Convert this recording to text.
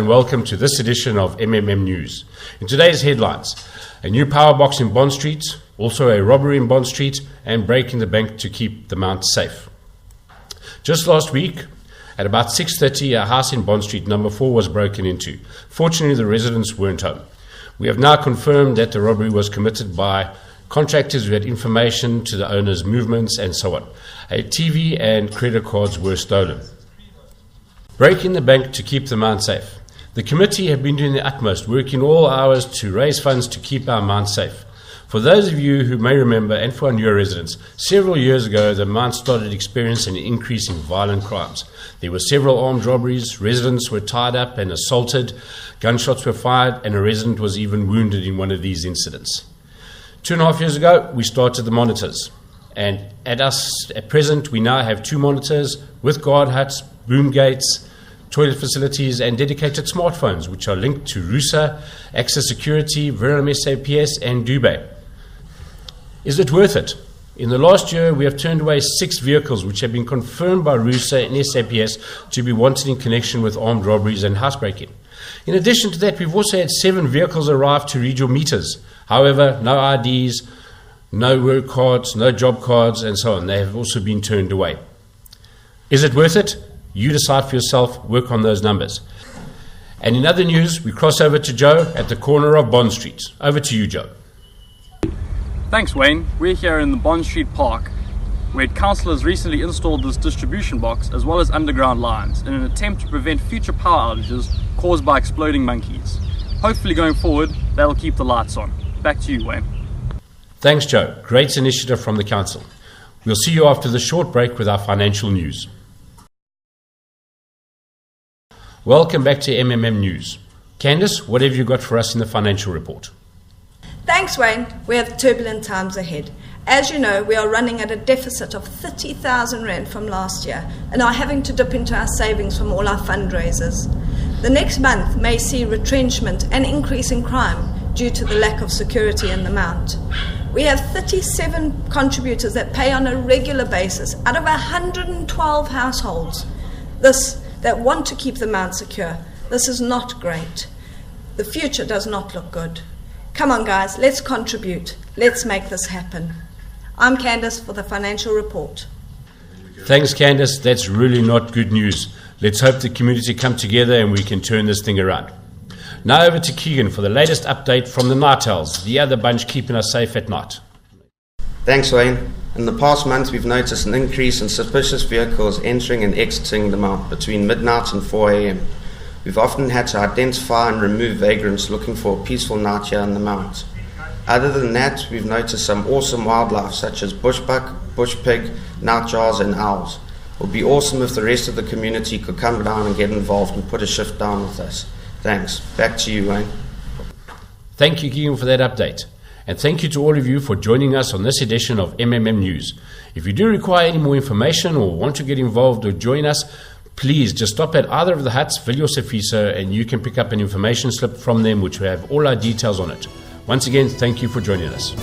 and welcome to this edition of MMM News. In today's headlines, a new power box in Bond Street, also a robbery in Bond Street, and breaking the bank to keep the Mount safe. Just last week, at about 6:30, a house in Bond Street, number 4, was broken into. Fortunately, the residents weren't home. We have now confirmed that the robbery was committed by contractors who had information to the owner's movements and so on. A TV and credit cards were stolen. Breaking the bank to keep the Mount safe. The committee have been doing their utmost, working all hours to raise funds to keep our Mount safe. For those of you who may remember, and for our newer residents, several years ago the Mount started experiencing an increase in violent crimes. There were several armed robberies, residents were tied up and assaulted, gunshots were fired, and a resident was even wounded in one of these incidents. 2.5 years ago, we started the monitors. And at present, we now have 2 monitors with guard huts, boom gates, toilet facilities, and dedicated smartphones, which are linked to RUSA, Access Security, Verum SAPS, and Dube. Is it worth it? In the last year, we have turned away 6 vehicles which have been confirmed by RUSA and SAPS to be wanted in connection with armed robberies and housebreaking. In addition to that, we've also had 7 vehicles arrive to read your meters. However, no IDs, no work cards, no job cards, and so on. They have also been turned away. Is it worth it? You decide for yourself, work on those numbers. And in other news, we cross over to Joe at the corner of Bond Street. Over to you, Joe. Thanks, Wayne. We're here in the Bond Street Park, where council has recently installed this distribution box as well as underground lines in an attempt to prevent future power outages caused by exploding monkeys. Hopefully going forward, that'll keep the lights on. Back to you, Wayne. Thanks, Joe. Great initiative from the council. We'll see you after the short break with our financial news. Welcome back to MMM News. Candice, what have you got for us in the financial report? Thanks, Wayne. We have turbulent times ahead. As you know, we are running at a deficit of 30,000 Rand from last year and are having to dip into our savings from all our fundraisers. The next month may see retrenchment and increase in crime due to the lack of security in the Mount. We have 37 contributors that pay on a regular basis out of 112 households that want to keep the Mount secure. This is not great. The future does not look good. Come on, guys, let's contribute. Let's make this happen. I'm Candice for the financial report. Thanks, Candice. That's really not good news. Let's hope the community come together and we can turn this thing around. Now over to Keegan for the latest update from the Night Owls, the other bunch keeping us safe at night. Thanks, Wayne. In the past month, we've noticed an increase in suspicious vehicles entering and exiting the Mount between midnight and 4 a.m. We've often had to identify and remove vagrants looking for a peaceful night here in the Mount. Other than that, we've noticed some awesome wildlife such as bushbuck, bush pig, nightjars and owls. It would be awesome if the rest of the community could come down and get involved and put a shift down with us. Thanks. Back to you, Wayne. Thank you, Keegan, for that update. And thank you to all of you for joining us on this edition of MMM News. If you do require any more information or want to get involved or join us, please just stop at either of the huts, Viljo Sefiso, and you can pick up an information slip from them which will have all our details on it. Once again, thank you for joining us.